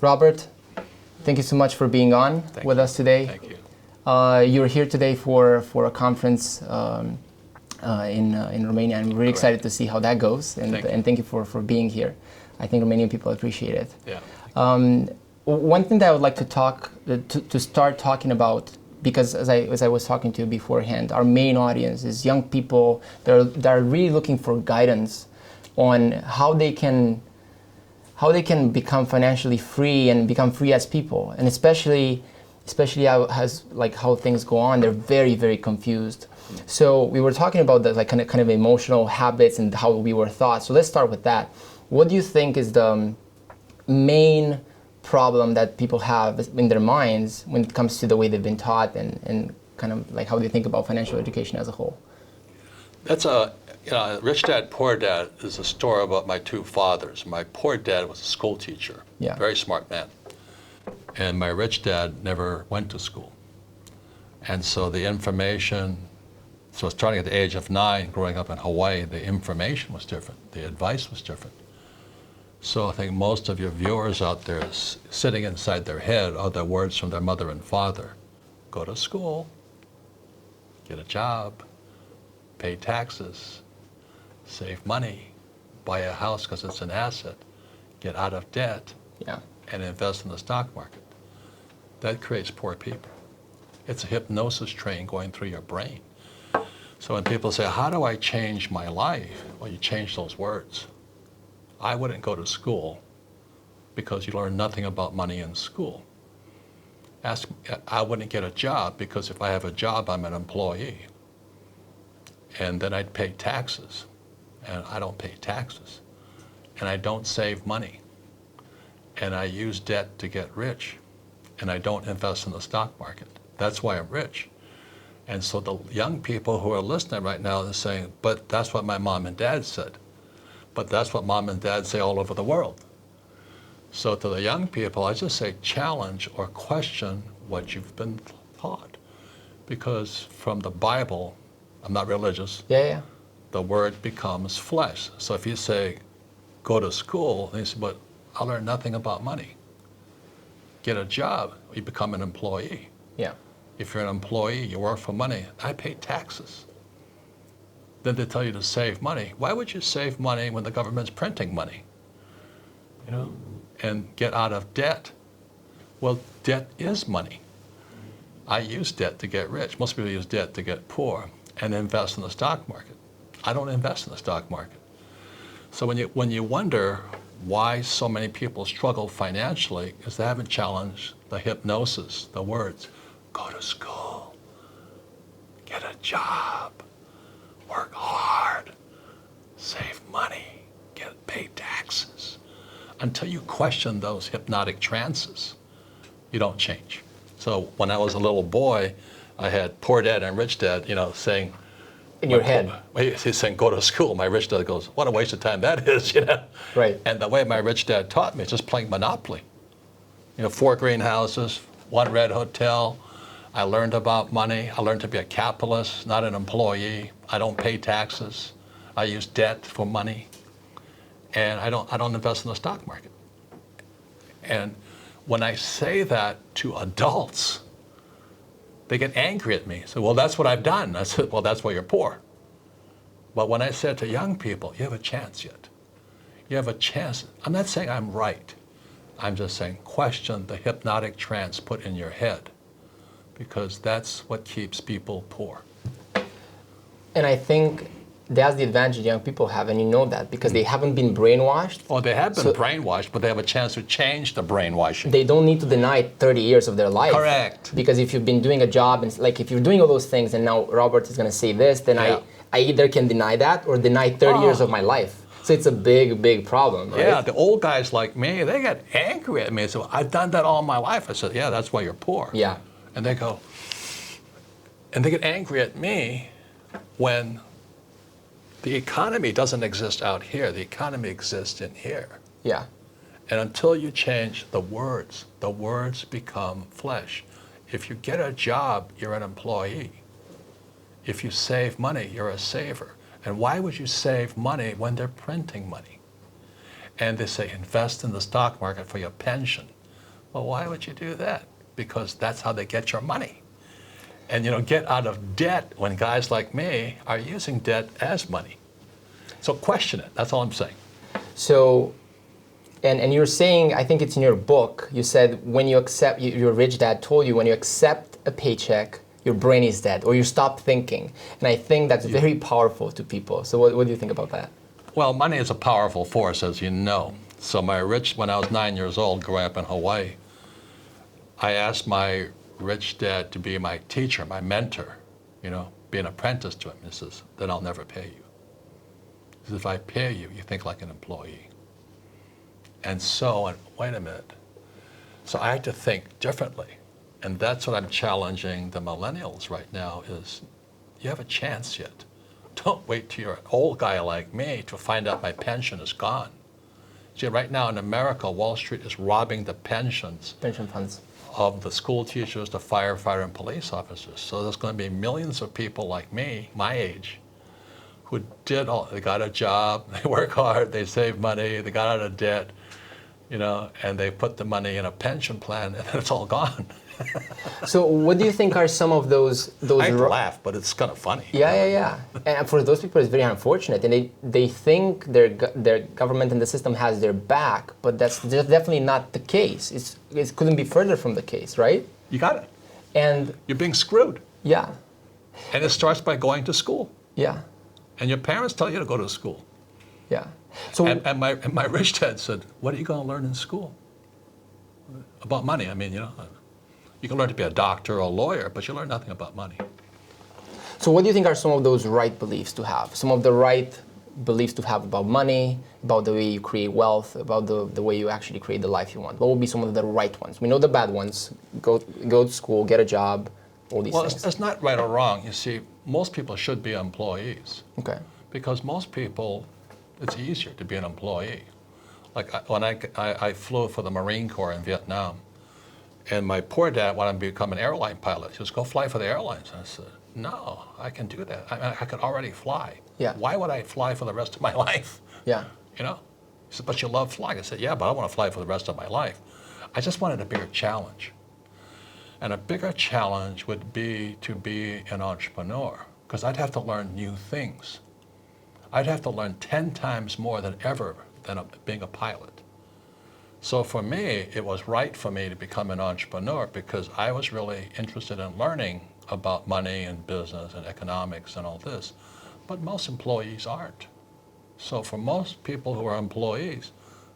Robert, thank you so much for being on with us today. Thank you. You're here today for a conference in Romania. I'm really excited to see how that goes, and thank you for being here. I think Romanian people appreciate it. Yeah. One thing that I would like to start talking about, because as I was talking to you beforehand, our main audience is young people that are really looking for guidance on how they can become financially free and become free as people, and especially as like how things go on, they're very, very confused. So we were talking about the kind of emotional habits and how we were taught. So let's start with that. What do you think is the main problem that people have in their minds when it comes to the way they've been taught and kind of like how they think about financial education as a whole? That's Rich Dad, Poor Dad is a story about my two fathers. My poor dad was a school teacher, very smart man. And my rich dad never went to school. And so the information, so starting at the age of 9, growing up in Hawaii, the information was different, the advice was different. So I think most of your viewers out there sitting inside their head are the words from their mother and father. Go to school, get a job, pay taxes, save money, buy a house because it's an asset, get out of debt, and invest in the stock market. That creates poor people. It's a hypnosis train going through your brain. So when people say, how do I change my life? Well, you change those words. I wouldn't go to school because you learn nothing about money in school. I wouldn't get a job because if I have a job, I'm an employee. And then I'd pay taxes, and I don't pay taxes. And I don't save money. And I use debt to get rich, and I don't invest in the stock market. That's why I'm rich. And so the young people who are listening right now are saying, but that's what my mom and dad said. But that's what mom and dad say all over the world. So to the young people, I just say challenge or question what you've been taught. Because from the Bible, I'm not religious, the word becomes flesh. So if you say, go to school, they say, but I learned nothing about money. Get a job, you become an employee. If you're an employee, you work for money, I pay taxes. Then they tell you to save money. Why would you save money when the government's printing money? You know, and get out of debt. Well, debt is money. I use debt to get rich. Most people use debt to get poor and invest in the stock market. I don't invest in the stock market. So when you wonder why so many people struggle financially, is they haven't challenged the hypnosis, the words, go to school, get a job, work hard, save money, pay taxes. Until you question those hypnotic trances, you don't change. So when I was a little boy, I had poor dad and rich dad, saying, in your head. He's saying, go to school. My rich dad goes, what a waste of time that is, Right. And the way my rich dad taught me is just playing Monopoly. 4 greenhouses, 1 red hotel. I learned about money. I learned to be a capitalist, not an employee. I don't pay taxes. I use debt for money. And I don't invest in the stock market. And when I say that to adults, they get angry at me. So, well, that's what I've done. I said, well, that's why you're poor. But when I said to young people, you have a chance yet. You have a chance. I'm not saying I'm right. I'm just saying question the hypnotic trance put in your head, because that's what keeps people poor. And I think that's the advantage young people have, and you know that because they haven't been brainwashed. Oh, they have been brainwashed, but they have a chance to change the brainwashing. They don't need to deny 30 years of their life. Correct. Because if you've been doing a job, and like if you're doing all those things, and now Robert is going to say this, then I either can deny that or deny 30 years of my life. So it's a big, big problem, right? Yeah, the old guys like me, they get angry at me. So I've done that all my life. I said, yeah, that's why you're poor. Yeah. And they go, and they get angry at me when the economy doesn't exist out here. The economy exists in here. Yeah. And until you change the words become flesh. If you get a job, you're an employee. If you save money, you're a saver. And why would you save money when they're printing money? And they say invest in the stock market for your pension. Well, why would you do that? Because that's how they get your money. And get out of debt when guys like me are using debt as money. So question it. That's all I'm saying. So, and you're saying, I think it's in your book, you said when you accept, your rich dad told you when you accept a paycheck, your brain is dead, or you stop thinking. And I think that's very powerful to people. So what do you think about that? Well, money is a powerful force, as you know. So when I was 9 years old, growing up in Hawaii, I asked my rich dad to be my teacher, my mentor, be an apprentice to him. He says, then I'll never pay you. He says, if I pay you, you think like an employee. And so, wait a minute. So I had to think differently. And that's what I'm challenging the millennials right now is, you have a chance yet. Don't wait till you're an old guy like me to find out my pension is gone. See, right now in America, Wall Street is robbing the pension funds of the school teachers, the firefighter, and police officers. So there's going to be millions of people like me, my age, who they got a job, they work hard, they save money, they got out of debt, and they put the money in a pension plan, and it's all gone. So what do you think are some of those I hate to laugh, but it's kind of funny. Yeah. And for those people, it's very unfortunate, and they think their government and the system has their back, but that's definitely not the case. It couldn't be further from the case, right? You got it. And you're being screwed. Yeah. And it starts by going to school. Yeah. And your parents tell you to go to school. Yeah. So and my rich dad said, "What are you going to learn in school about money? I mean, you can learn to be a doctor or a lawyer, but you learn nothing about money." So what do you think are some of those right beliefs to have? Some of the right beliefs to have about money, about the way you create wealth, about the way you actually create the life you want? What would be some of the right ones? We know the bad ones. Go to school, get a job, all these things. Well, it's not right or wrong. You see, most people should be employees. Okay. Because most people, it's easier to be an employee. Like when I flew for the Marine Corps in Vietnam, and my poor dad wanted me to become an airline pilot. He says, "Go fly for the airlines." And I said, "No, I can do that. I could already fly. Yeah. Why would I fly for the rest of my life?" Yeah. He said, "But you love flying." I said, "Yeah, but I want to fly for the rest of my life." I just wanted a bigger challenge. And a bigger challenge would be to be an entrepreneur, because I'd have to learn new things. I'd have to learn 10 times more than ever than being a pilot. So for me, it was right for me to become an entrepreneur because I was really interested in learning about money and business and economics and all this. But most employees aren't. So for most people who are employees,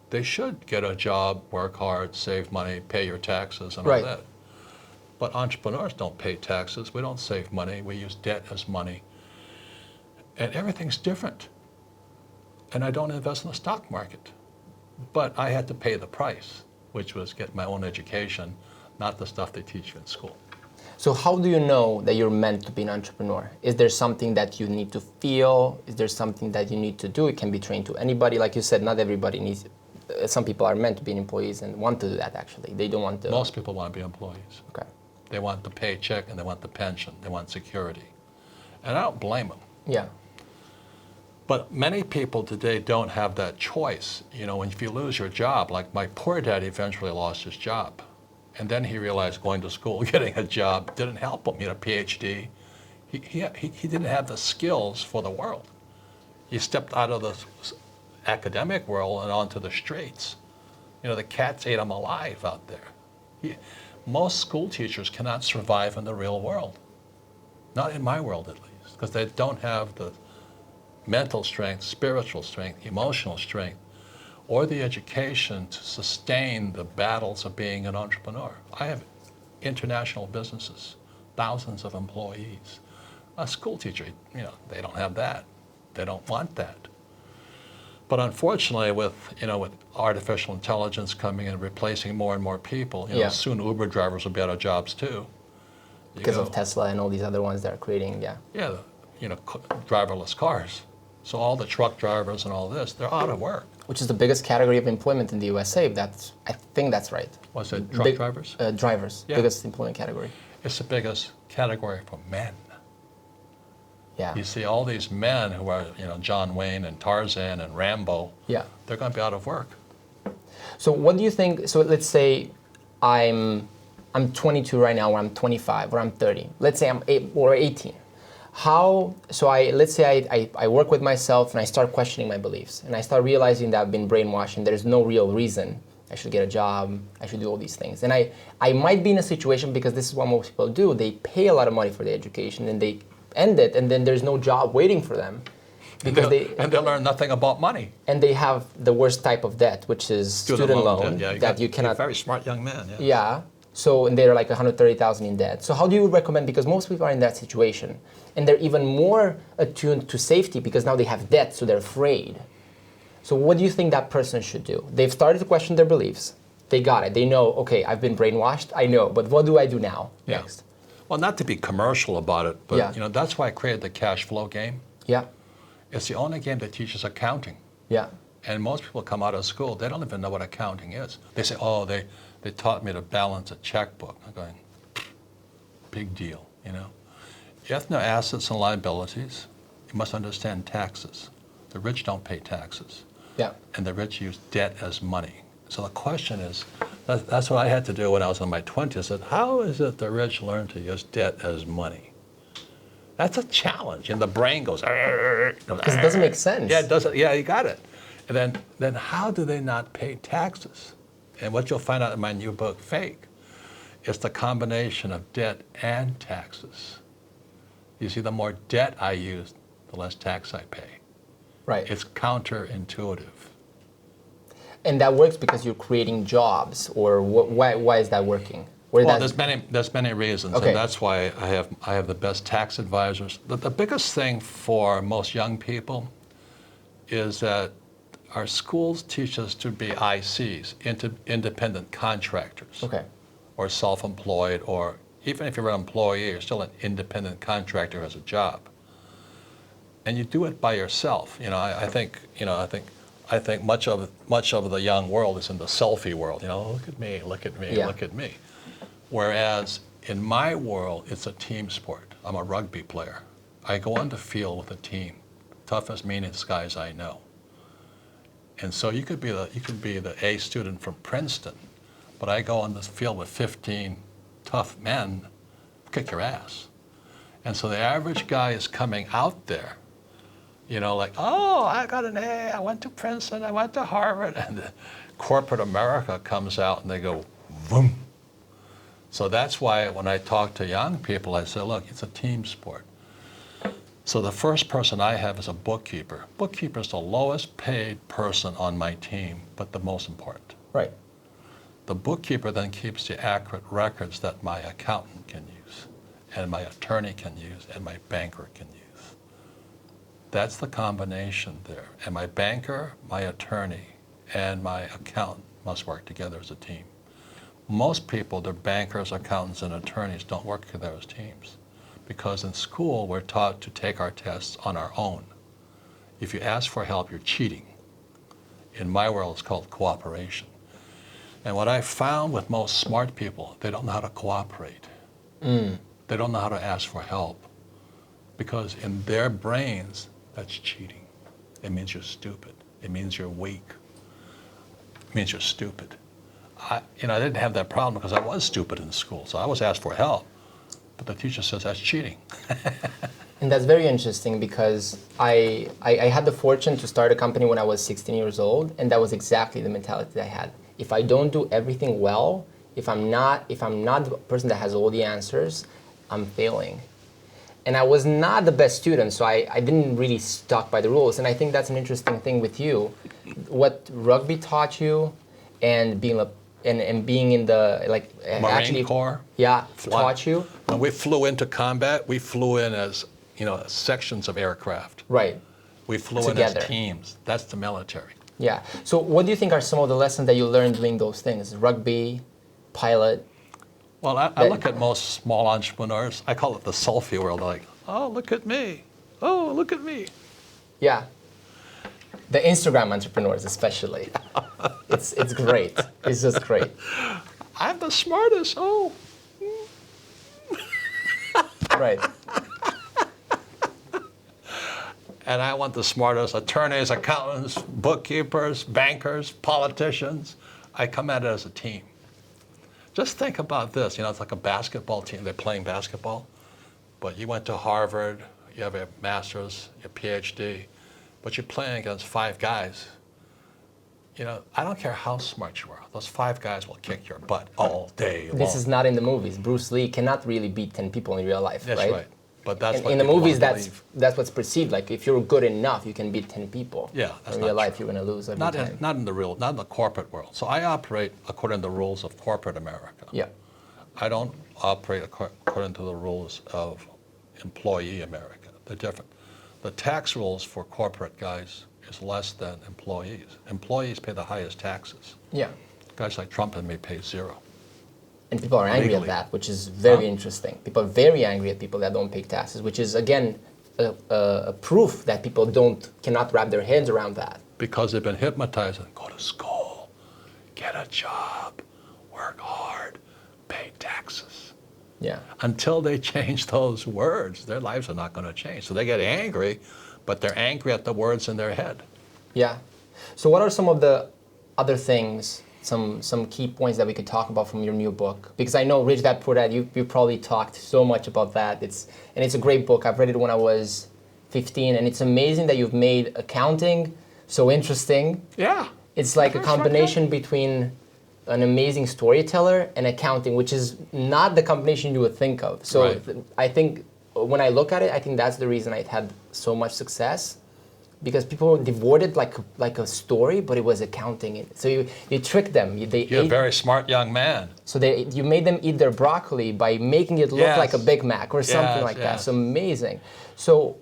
they should get a job, work hard, save money, pay your taxes and all that. But entrepreneurs don't pay taxes. We don't save money. We use debt as money. And everything's different. And I don't invest in the stock market. But I had to pay the price, which was get my own education, not the stuff they teach you in school. So how do you know that you're meant to be an entrepreneur? Is there something that you need to feel? Is there something that you need to do? It can be trained to anybody. Like you said, not everybody needs. Some people are meant to be employees and want to do that, actually. They don't want to. Most people want to be employees. Okay. They want the paycheck and they want the pension. They want security. And I don't blame them. Yeah. But many people today don't have that choice. If you lose your job, like my poor dad eventually lost his job. And then he realized going to school, getting a job didn't help him. He had a PhD. He didn't have the skills for the world. He stepped out of the academic world and onto the streets. The cats ate him alive out there. Most school teachers cannot survive in the real world. Not in my world, at least, because they don't have the mental strength, spiritual strength, emotional strength, or the education to sustain the battles of being an entrepreneur. I have international businesses, thousands of employees. A school teacher, they don't have that. They don't want that. But unfortunately, with artificial intelligence coming and replacing more and more people, soon Uber drivers will be out of jobs too. Because of Tesla and all these other ones that are creating, driverless cars. So all the truck drivers and all this, they're out of work. Which is the biggest category of employment in the USA. I think that's right. What's it, truck drivers? Drivers, biggest employment category. It's the biggest category for men. Yeah. You see all these men who are, John Wayne and Tarzan and Rambo, they're going to be out of work. So what do you think, so let's say I'm 22 right now, or I'm 25, or I'm 30. Let's say I'm 18. Let's say I work with myself and I start questioning my beliefs and I start realizing that I've been brainwashed and there's no real reason I should get a job, I should do all these things. And I might be in a situation, because this is what most people do, they pay a lot of money for their education and they end it, and then there's no job waiting for them. Because they learn nothing about money. And they have the worst type of debt, which is student loan that you cannot. You're a very smart young man. Yeah. Yeah. So, and they're like 130,000 in debt. So how do you recommend, because most people are in that situation and they're even more attuned to safety because now they have debt, so they're afraid. So what do you think that person should do? They've started to question their beliefs. They got it. They know, okay, I've been brainwashed. I know, but what do I do now next? Well, not to be commercial about it, but that's why I created the cash flow game. Yeah. It's the only game that teaches accounting. Yeah. And most people come out of school, they don't even know what accounting is. They say, oh, they taught me to balance a checkbook. I'm going, big deal, You have to know assets and liabilities. You must understand taxes. The rich don't pay taxes. Yeah. And the rich use debt as money. So the question is, that's what I had to do when I was in my 20s. I said, how is it the rich learn to use debt as money? That's a challenge. And the brain goes, because it doesn't make sense. Yeah, it doesn't. Yeah, you got it. And then how do they not pay taxes? And what you'll find out in my new book, Fake, is the combination of debt and taxes. You see, the more debt I use, the less tax I pay. Right. It's counterintuitive. And that works because you're creating jobs, or why is that working? Well, there's many reasons, okay. And that's why I have the best tax advisors. The biggest thing for most young people is that our schools teach us to be ICs, independent contractors, okay. or self-employed, or even if you're an employee, you're still an independent contractor who has a job. And you do it by yourself. I think much of the young world is in the selfie world. Look at me, look at me, look at me. Whereas in my world, it's a team sport. I'm a rugby player. I go on the field with a team, toughest, meanest guys I know. And so you could be the A student from Princeton, but I go on this field with 15 tough men, kick your ass. And so the average guy is coming out there, like, oh, I got an A, I went to Princeton, I went to Harvard, and corporate America comes out and they go, boom. So that's why when I talk to young people, I say, look, it's a team sport. So the first person I have is a bookkeeper. Bookkeeper is the lowest paid person on my team, but the most important. Right. The bookkeeper then keeps the accurate records that my accountant can use, and my attorney can use, and my banker can use. That's the combination there. And my banker, my attorney, and my accountant must work together as a team. Most people, their bankers, accountants, and attorneys don't work together as teams, because in school we're taught to take our tests on our own. If you ask for help, you're cheating. In my world, it's called cooperation. And what I found with most smart people, they don't know how to cooperate. They don't know how to ask for help, because in their brains, that's cheating. It means you're stupid. It means you're weak. It means you're stupid. I didn't have that problem because I was stupid in school, so I was asked for help. But the teacher says that's cheating. And that's very interesting, because I had the fortune to start a company when I was 16 years old, and that was exactly the mentality that I had. If I don't do everything well, if I'm not the person that has all the answers, I'm failing. And I was not the best student, so I didn't really stuck by the rules. And I think that's an interesting thing with you. What rugby taught you, and being in the Marine Corps. Yeah, taught you. When we flew into combat, we flew in as sections of aircraft. Right. We flew in as teams. That's the military. Yeah. So what do you think are some of the lessons that you learned doing those things? Rugby, pilot. Well, I look at most small entrepreneurs. I call it the selfie world. They're like, oh, look at me. Oh, look at me. Yeah. The Instagram entrepreneurs, especially. It's great. It's just great. I'm the smartest. Oh. Right. And I want the smartest attorneys, accountants, bookkeepers, bankers, politicians. I come at it as a team. Just think about this. It's like a basketball team. They're playing basketball, but you went to Harvard, you have a master's, your PhD, but you're playing against 5 guys. I don't care how smart you are. Those 5 guys will kick your butt all day long. This is not in the movies. Bruce Lee cannot really beat 10 people in real life, That's right. But that's what in the movies, believe. that's what's perceived. Like if you're good enough, you can beat 10 people. Yeah, that's in not real life, true. you're going to lose every time. Not in the corporate world. So I operate according to the rules of corporate America. Yeah. I don't operate according to the rules of employee America. They're different. The tax rules for corporate guys is less than employees. Employees pay the highest taxes. Yeah. Guys like Trump and me pay 0. And people are angry Legally. at that, which is very interesting. People are very angry at people that don't pay taxes, which is, again, a proof that people cannot wrap their heads around that. Because they've been hypnotized and go to school, get a job, work hard, pay taxes. Yeah. Until they change those words, their lives are not going to change. So they get angry, but they're angry at the words in their head. Yeah. So what are some of the other things, some key points that we could talk about from your new book? Because I know Rich Dad Poor Dad, you probably talked so much about that. It's a great book. I've read it when I was 15, and it's amazing that you've made accounting so interesting. Yeah. It's like a combination between an amazing storyteller and accounting, which is not the combination you would think of. So Right. I think when I look at it, I think that's the reason it had so much success, because people devoured it like a story, but it was accounting. So you tricked them. You're a very smart young man. So you made them eat their broccoli by making it look Yes. like a Big Mac or something Yes, like that. yes. It's amazing. So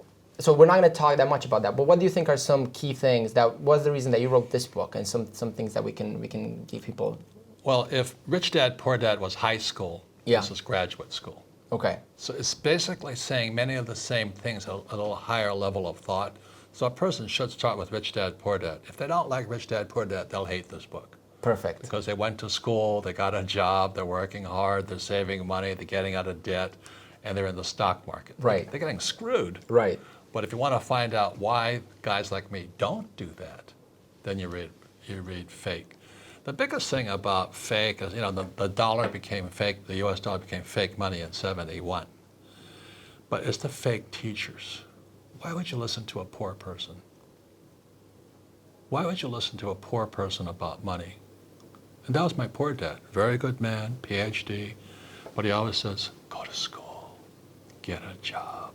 we're not going to talk that much about that. But what do you think are some key things that was the reason that you wrote this book, and some things that we can give people? Well, if Rich Dad Poor Dad was high school, Yeah. this is graduate school. Okay. So it's basically saying many of the same things at a little higher level of thought. So a person should start with Rich Dad Poor Dad. If they don't like Rich Dad Poor Dad, they'll hate this book. Perfect. Because they went to school, they got a job, they're working hard, they're saving money, they're getting out of debt, and they're in the stock market. Right. They're getting screwed. Right. But if you want to find out why guys like me don't do that, then you read Fake. The biggest thing about fake is, the dollar became fake, the US dollar became fake money in 71. But it's the fake teachers. Why would you listen to a poor person? Why would you listen to a poor person about money? And that was my poor dad. Very good man, PhD, but he always says, go to school, get a job,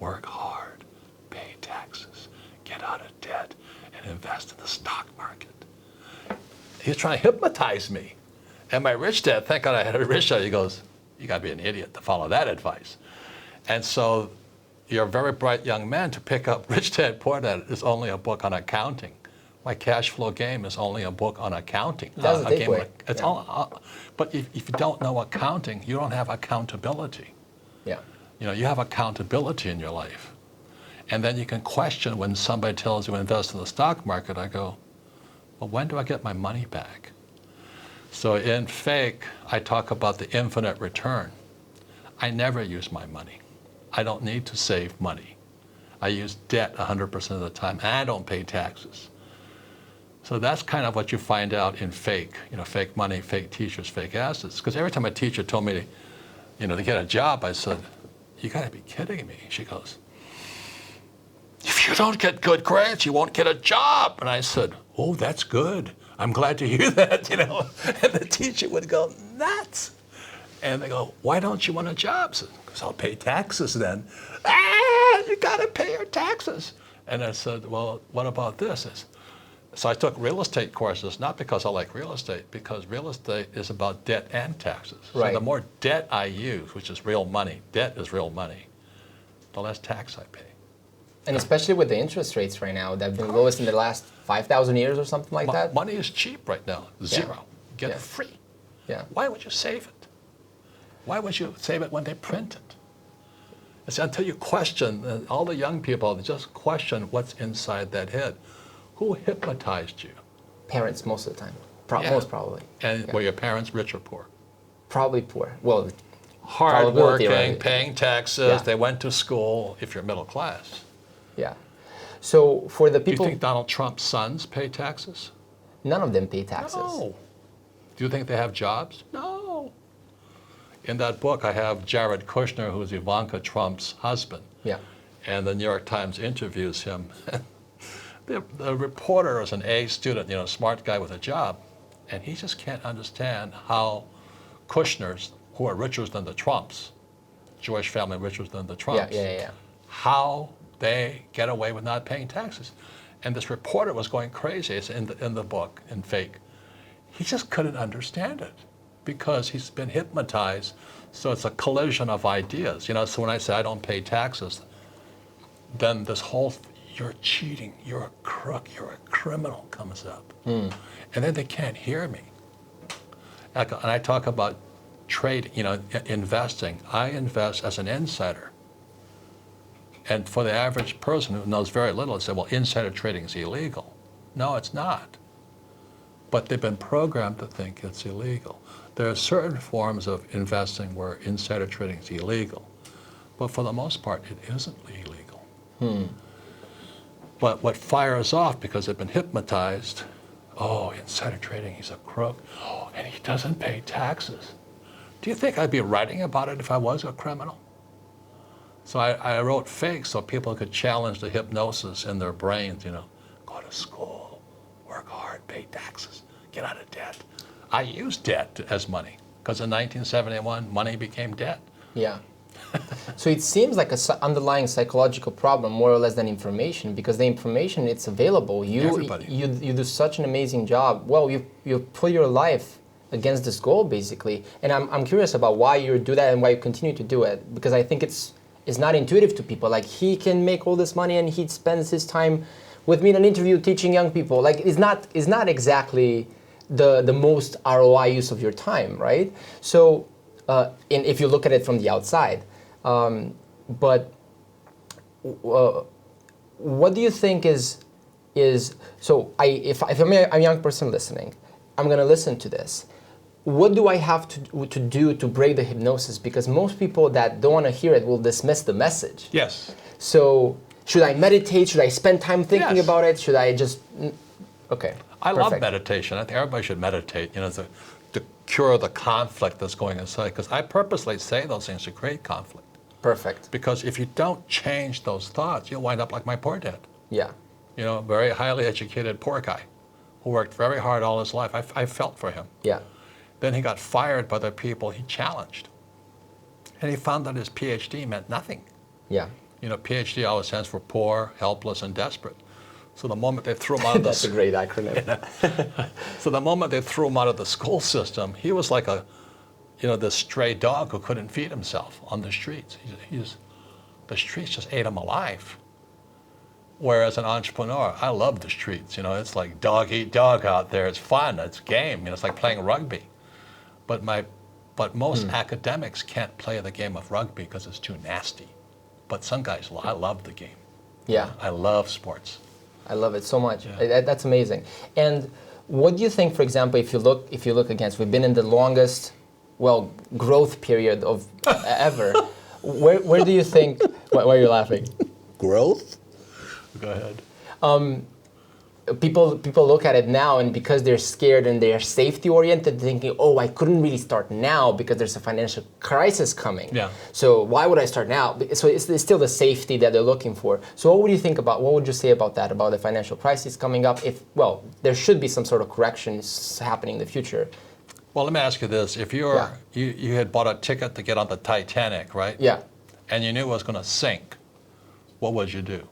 work hard, pay taxes, get out of debt, and invest in the stock market. He's trying to hypnotize me. And my rich dad, thank God I had a rich dad, he goes, you got to be an idiot to follow that advice. And so you're a very bright young man to pick up Rich Dad Poor Dad is only a book on accounting. My Cash Flow Game is only a book on accounting. That's a takeaway. It's all, but if you don't know accounting, you don't have accountability. Yeah. You have accountability in your life. And then you can question when somebody tells you to invest in the stock market. I go, well, when do I get my money back? So in Fake, I talk about the infinite return. I never use my money. I don't need to save money. I use debt 100% of the time, and I don't pay taxes. So that's kind of what you find out in Fake. Fake money, fake teachers, fake assets. Because every time a teacher told me to get a job, I said, you got to be kidding me. She goes, if you don't get good grades, you won't get a job. And I said, oh, that's good. I'm glad to hear that, And the teacher would go nuts. And they go, why don't you want a job? I said, because I'll pay taxes then. You got to pay your taxes. And I said, well, what about this? So I took real estate courses, not because I like real estate, because real estate is about debt and taxes. Right. So the more debt I use, which is real money, debt is real money, the less tax I pay. And especially with the interest rates right now, that have been lowest in the last 5,000 years or something like that. Money is cheap right now, zero. Yeah. Get Yeah. it free. Yeah. Why would you save it? Why would you save it when they print it? It's until you question, all the young people, they just question what's inside that head. Who hypnotized you? Parents most of the time. Yeah. Most probably. And were your parents rich or poor? Probably poor. Well, Hard-working, right? paying taxes, Yeah. they went to school, if you're middle class. yeah. So for the Do you people, think Donald Trump's sons pay taxes? none of them pay taxes. No. Do you think they have jobs? No. In that book, I have Jared Kushner, who's Ivanka Trump's husband. Yeah. And the New York Times interviews him. The reporter is an A student, smart guy with a job, and he just can't understand how Kushners, who are richer than the Trumps, Jewish family richer than the Trumps, how they get away with not paying taxes. And this reporter was going crazy. It's in the book, in Fake. He just couldn't understand it because he's been hypnotized. So it's a collision of ideas. So when I say I don't pay taxes, then this whole, you're cheating, you're a crook, you're a criminal comes up. And then they can't hear me. And I talk about trading, investing. I invest as an insider. And for the average person who knows very little, they say, well, insider trading is illegal. No, it's not. But they've been programmed to think it's illegal. There are certain forms of investing where insider trading is illegal. But for the most part, it isn't illegal. But what fires off, because they've been hypnotized, oh, insider trading, he's a crook. Oh, and he doesn't pay taxes. Do you think I'd be writing about it if I was a criminal? So I wrote Fake so people could challenge the hypnosis in their brains, go to school, work hard, pay taxes, get out of debt. I used debt as money because in 1971, money became debt. Yeah. So it seems like an underlying psychological problem more or less than information, because the information, it's available. You do such an amazing job. Well, you put your life against this goal, basically. And I'm curious about why you do that and why you continue to do it, because I think it's not intuitive to people. Like, he can make all this money and he spends his time with me in an interview teaching young people. Like, it's not exactly the most ROI use of your time, right? So if you look at it from the outside. But what do you think is so if I'm a young person listening, I'm going to listen to this. What do I have to do to break the hypnosis? Because most people that don't want to hear it will dismiss the message. Yes. So should I meditate? Should I spend time thinking about it? Should I just... Okay. I love meditation. I think everybody should meditate, to cure the conflict that's going inside. Because I purposely say those things to create conflict. Perfect. Because if you don't change those thoughts, you'll wind up like my poor dad. Yeah. Very highly educated poor guy who worked very hard all his life. I felt for him. Yeah. Then he got fired by the people he challenged. And he found that his PhD meant nothing. Yeah. PhD always stands for poor, helpless, and desperate. So the moment they threw him out of the... That's a great acronym. So the moment they threw him out of the school system, he was like this stray dog who couldn't feed himself on the streets. The streets just ate him alive. Whereas an entrepreneur, I love the streets. It's like dog eat dog out there. It's fun. It's game. It's like playing rugby. But most academics can't play the game of rugby because it's too nasty. But some guys, I love the game. Yeah. I love sports. I love it so much. Yeah. That's amazing. And what do you think, for example, if you look against, we've been in the longest, growth period of ever. Where do you think? Why are you laughing? Growth? Go ahead. People look at it now, and because they're scared and they're safety oriented, thinking, oh, I couldn't really start now because there's a financial crisis coming. Yeah. So why would I start now? So it's still the safety that they're looking for. So what would you say about that, about the financial crisis coming up? There should be some sort of corrections happening in the future. Well, let me ask you this. If you had bought a ticket to get on the Titanic, right? Yeah. And you knew it was going to sink, what would you do?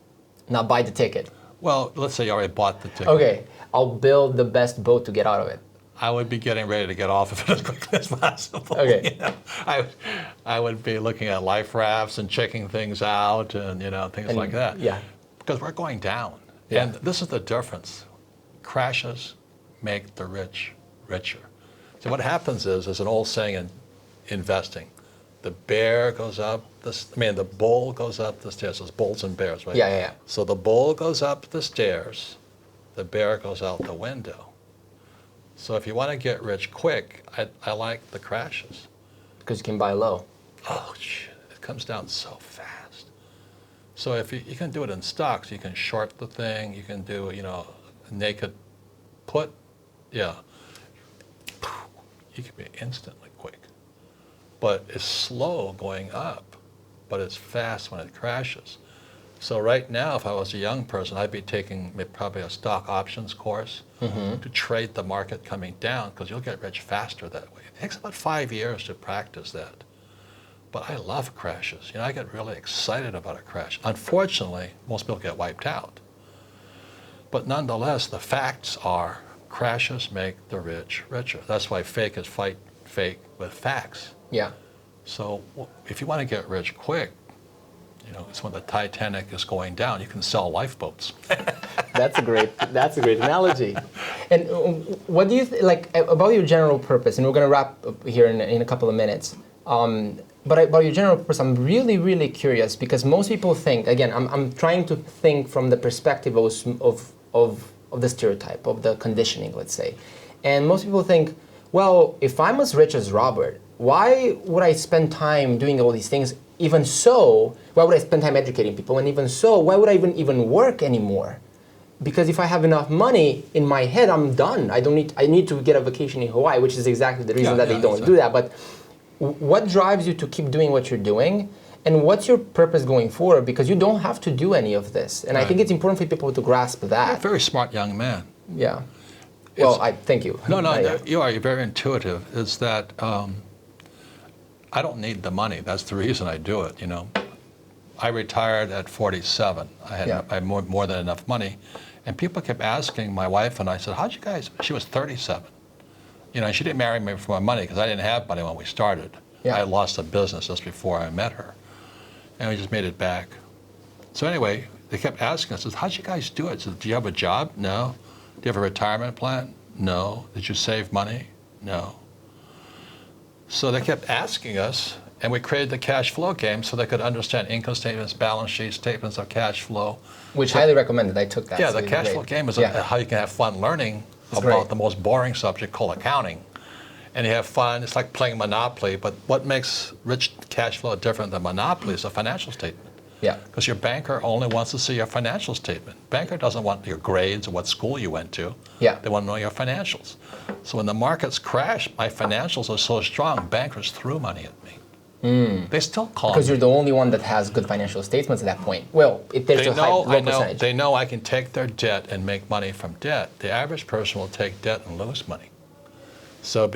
Not buy the ticket. Well, let's say you already bought the ticket. Okay, I'll build the best boat to get out of it. I would be getting ready to get off of it as quickly as possible. Okay. I would be looking at life rafts and checking things out and things like that. Yeah. Because we're going down. Yeah. And this is the difference. Crashes make the rich richer. So what happens is, there's an old saying in investing, the bear goes up, the bull goes up the stairs. There's bulls and bears, right? Yeah. So the bull goes up the stairs, the bear goes out the window. So if you want to get rich quick, I like the crashes. Because you can buy low. Oh, shit, it comes down so fast. So if you can do it in stocks, you can short the thing, you can do, naked put, yeah. You can be instantly quick. but it's slow going up, but it's fast when it crashes. So right now, if I was a young person, I'd be taking probably a stock options course to trade the market coming down, because you'll get rich faster that way. It takes about 5 years to practice that. But I love crashes. I get really excited about a crash. Unfortunately, most people get wiped out. But nonetheless, the facts are crashes make the rich richer. That's why fake is fight fake with facts. Yeah. So if you want to get rich quick, it's when the Titanic is going down. You can sell lifeboats. That's a great analogy. And what do you like about your general purpose? And we're going to wrap up here in a couple of minutes. But about your general purpose, I'm really, really curious, because most people think, again, I'm trying to think from the perspective of the stereotype, of the conditioning, let's say. And most people think, well, if I'm as rich as Robert, why would I spend time doing all these things? Even so, why would I spend time educating people? And even so, why would I even work anymore? Because if I have enough money in my head, I'm done. I need to get a vacation in Hawaii, which is exactly the reason that they don't do that. But what drives you to keep doing what you're doing? And what's your purpose going forward? Because you don't have to do any of this. And I think it's important for people to grasp that. You're a very smart young man. Yeah. Well, I thank you. No, you're very intuitive. It's that I don't need the money. That's the reason I do it, I retired at 47. I had more than enough money. And people kept asking my wife, and I said, how'd you guys, she was 37. She didn't marry me for my money, because I didn't have money when we started. Yeah. I lost a business just before I met her. And we just made it back. So anyway, they kept asking us, how'd you guys do it? I said, do you have a job? No. Do you have a retirement plan? No. Did you save money? No. So they kept asking us, and we created the cash flow game so they could understand income statements, balance sheets, statements of cash flow. Which highly recommended. I took that. Yeah, so the cash flow game is how you can have fun learning about the most boring subject called accounting. And you have fun. It's like playing Monopoly, but what makes rich cash flow different than Monopoly is a financial statement. Yeah. Because your banker only wants to see your financial statement. Banker doesn't want your grades or what school you went to. Yeah. They want to know your financials. So when the markets crash, my financials are so strong, bankers threw money at me. They still call me. Because you're the only one that has good financial statements at that point. Well, there's a low percentage. They know I can take their debt and make money from debt. The average person will take debt and lose money. So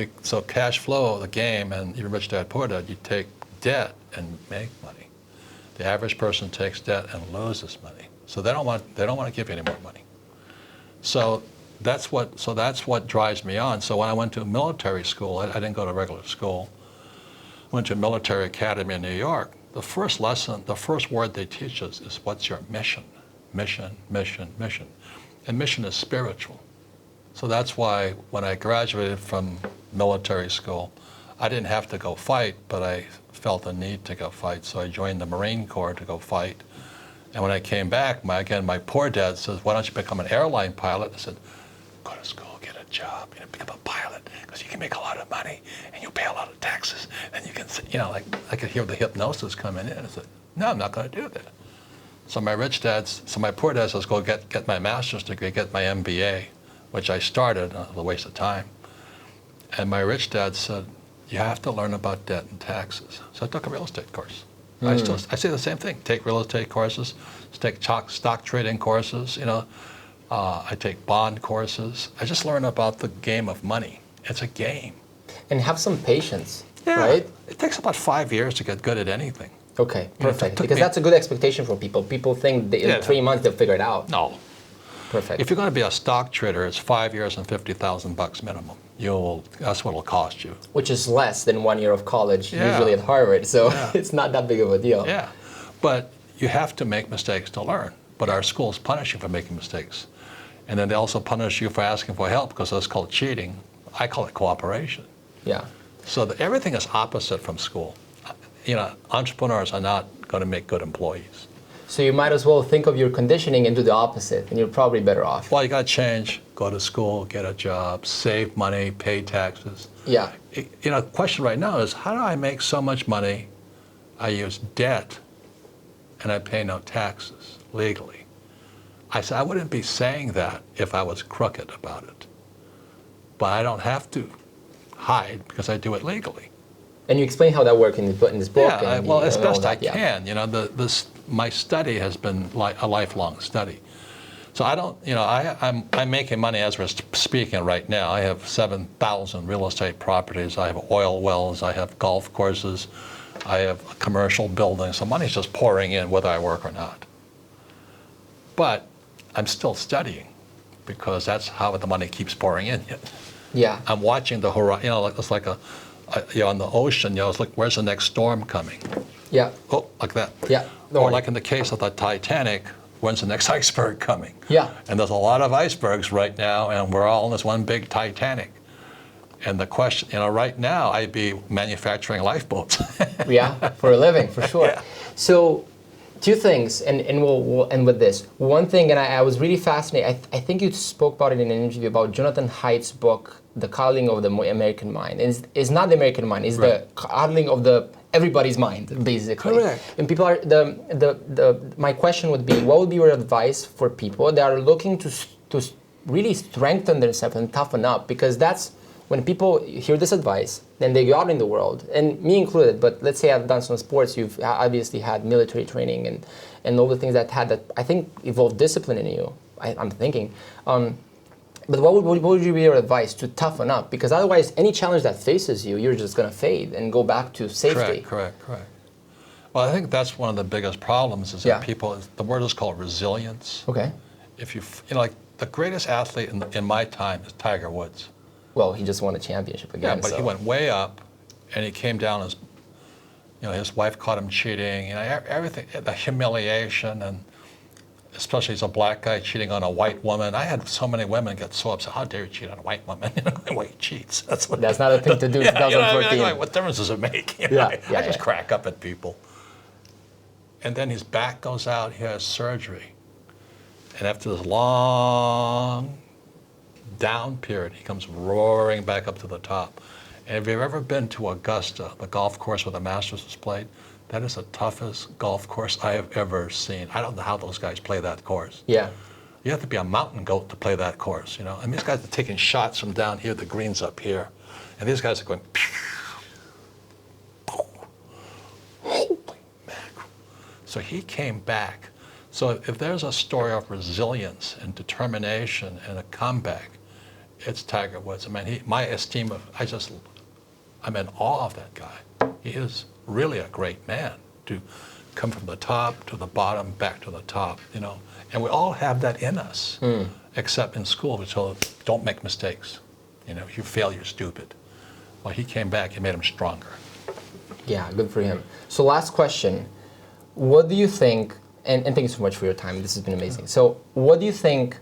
cash flow, the game, and even Rich Dad Poor Dad, you take debt and make money. The average person takes debt and loses money. So they don't want to give you any more money. So that's what drives me on. So when I went to military school, I didn't go to regular school. Went to a military academy in New York. The first lesson, the first word they teach us is, what's your mission? Mission, mission, mission. And mission is spiritual. So that's why when I graduated from military school, I didn't have to go fight, but I felt a need to go fight. So I joined the Marine Corps to go fight. And when I came back, my poor dad says, why don't you become an airline pilot? I said, go to school, get a job, become a pilot, because you can make a lot of money and you pay a lot of taxes. And you can, I could hear the hypnosis coming in. I said, no, I'm not going to do that. So my poor dad says, go get my master's degree, get my MBA, which I started, a waste of time. And my rich dad said, you have to learn about debt and taxes. So I took a real estate course. I say the same thing. Take real estate courses, take stock trading courses, I take bond courses. I just learn about the game of money. It's a game. And have some patience, right? It takes about 5 years to get good at anything. Okay, perfect. Because that's a good expectation for people. People think that in 3 months they'll figure it out. No. Perfect. If you're going to be a stock trader, it's 5 years and $50,000 minimum. That's what it'll cost you. Which is less than 1 year of college, usually at Harvard. So it's not that big of a deal. Yeah, but you have to make mistakes to learn. But our schools punish you for making mistakes. And then they also punish you for asking for help, because that's called cheating. I call it cooperation. Yeah. So everything is opposite from school. Entrepreneurs are not going to make good employees. So you might as well think of your conditioning and do the opposite, and you're probably better off. Well, you got to change. Go to school, get a job, save money, pay taxes. Yeah. The question right now is, how do I make so much money? I use debt, and I pay no taxes legally. I said I wouldn't be saying that if I was crooked about it. But I don't have to hide because I do it legally. And you explain how that worked in this book. Yeah, and well, as best I yeah. can. You know, my study has been like a lifelong study. So I don't, you know, I'm making money as we're speaking right now. I have 7,000 real estate properties. I have oil wells. I have golf courses. I have a commercial buildings. So money's just pouring in whether I work or not. But I'm still studying because that's how the money keeps pouring in. Yeah. I'm watching the horizon. You know, it's like you're on the ocean. You know, it's like, where's the next storm coming? Yeah. Oh, like that. Yeah. Or like in the case of the Titanic, when's the next iceberg coming? Yeah. And there's a lot of icebergs right now, and we're all in this one big Titanic. And the question, you know, right now I'd be manufacturing lifeboats. Yeah, for a living, for sure. Yeah. So, two things, and we'll end with this. One thing, and I was really fascinated, I think you spoke about it in an interview about Jonathan Haidt's book, The Coddling of the American Mind. It's not the American mind, it's right. The coddling of everybody's mind, basically. Correct. And people are, my question would be, what would be your advice for people that are looking to really strengthen themselves and toughen up? Because that's, when people hear this advice, then they go out in the world, and me included, but let's say I've done some sports, you've obviously had military training and all the things that I think evolved discipline in you, I'm thinking. But what would be your advice to toughen up? Because otherwise, any challenge that faces you, you're just going to fade and go back to safety. Correct. Well, I think that's one of the biggest problems is that people, the word is called resilience. Okay. If you know, like the greatest athlete in my time is Tiger Woods. Well, he just won a championship again. Yeah, but he went way up, and he came down as, you know, his wife caught him cheating. You know, everything, the humiliation, and especially as a black guy cheating on a white woman. I had so many women get so upset. How dare you cheat on a white woman? You know, white cheats. That's not a thing to do. Yeah, 2014. You know, I mean, like, what difference does it make? You know, I just crack up at people. And then his back goes out. He has surgery, and after this long down period, he comes roaring back up to the top. And if you've ever been to Augusta, the golf course where the Masters is played, that is the toughest golf course I have ever seen. I don't know how those guys play that course. Yeah. You have to be a mountain goat to play that course, you know. And these guys are taking shots from down here, the green's up here. And these guys are going, holy mackerel. So he came back. So if there's a story of resilience and determination and a comeback, it's Tiger Woods. I mean, my esteem of, I'm in awe of that guy. He is really a great man to come from the top to the bottom, back to the top, you know. And we all have that in us, except in school, we told don't make mistakes. You know, if you fail, you're stupid. Well, he came back, it made him stronger. Yeah, good for him. So last question, what do you think, and thank you so much for your time, this has been amazing. So what do you think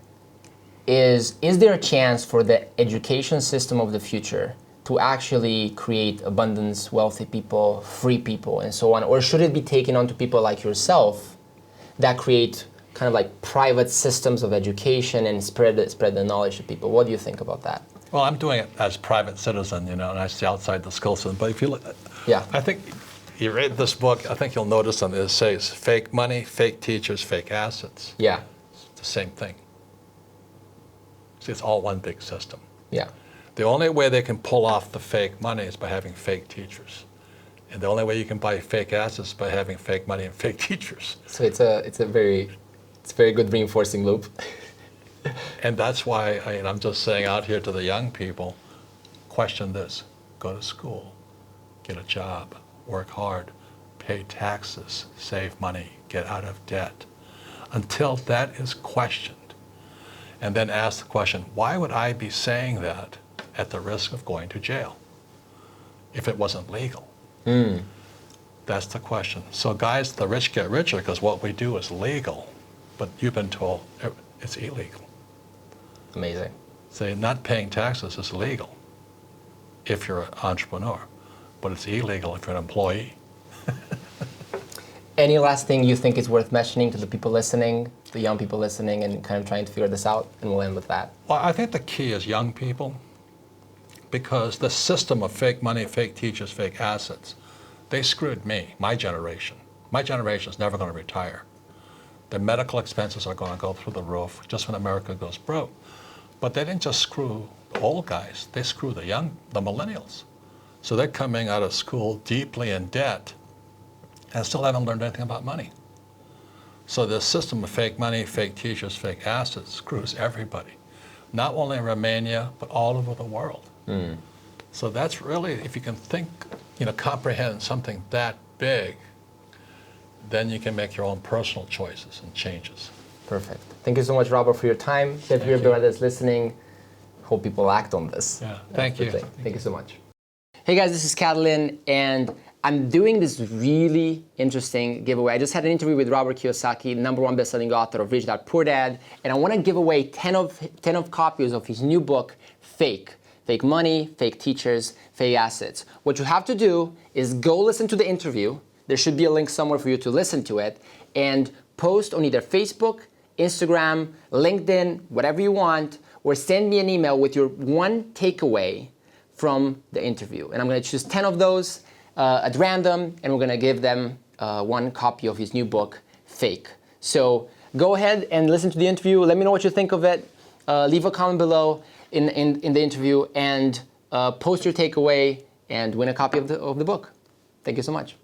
is there a chance for the education system of the future to actually create abundance, wealthy people, free people, and so on? Or should it be taken on to people like yourself that create kind of like private systems of education and spread the knowledge to people? What do you think about that? Well, I'm doing it as private citizen, you know, and I stay outside the school system. But if you look, I think you read this book, I think you'll notice on it says fake money, fake teachers, fake assets. Yeah. It's the same thing. See, it's all one big system. Yeah. The only way they can pull off the fake money is by having fake teachers. And the only way you can buy fake assets is by having fake money and fake teachers. So it's a very good reinforcing loop. And that's why I'm just saying out here to the young people, question this. Go to school, get a job, work hard, pay taxes, save money, get out of debt. Until that is questioned. And then ask the question, why would I be saying that at the risk of going to jail if it wasn't legal? That's the question. So guys, the rich get richer because what we do is legal, but you've been told it's illegal. Amazing. Say not paying taxes is legal if you're an entrepreneur, but it's illegal if you're an employee. Any last thing you think is worth mentioning to the people listening, the young people listening, and kind of trying to figure this out? And we'll end with that. Well, I think the key is young people, because the system of fake money, fake teachers, fake assets, they screwed me, my generation. My generation is never going to retire. The medical expenses are going to go through the roof just when America goes broke. But they didn't just screw the old guys, they screw the millennials. So they're coming out of school deeply in debt and still haven't learned anything about money. So this system of fake money, fake teachers, fake assets screws everybody, not only in Romania, but all over the world. So that's really, if you can think, comprehend something that big, then you can make your own personal choices and changes. Perfect. Thank you so much, Robert, for your time. If everybody that's listening, hope people act on this. Yeah, thank you. Thank you so much. Hey guys, this is Catalin, and I'm doing this really interesting giveaway. I just had an interview with Robert Kiyosaki, #1 best-selling author of Rich Dad Poor Dad, and I want to give away 10 of copies of his new book, Fake. Fake money, fake teachers, fake assets. What you have to do is go listen to the interview. There should be a link somewhere for you to listen to it, and post on either Facebook, Instagram, LinkedIn, whatever you want, or send me an email with your one takeaway from the interview. And I'm going to choose 10 of those at random, and we're going to give them one copy of his new book, Fake. So go ahead and listen to the interview. Let me know what you think of it. Leave a comment below in the interview, and post your takeaway and win a copy of the book. Thank you so much.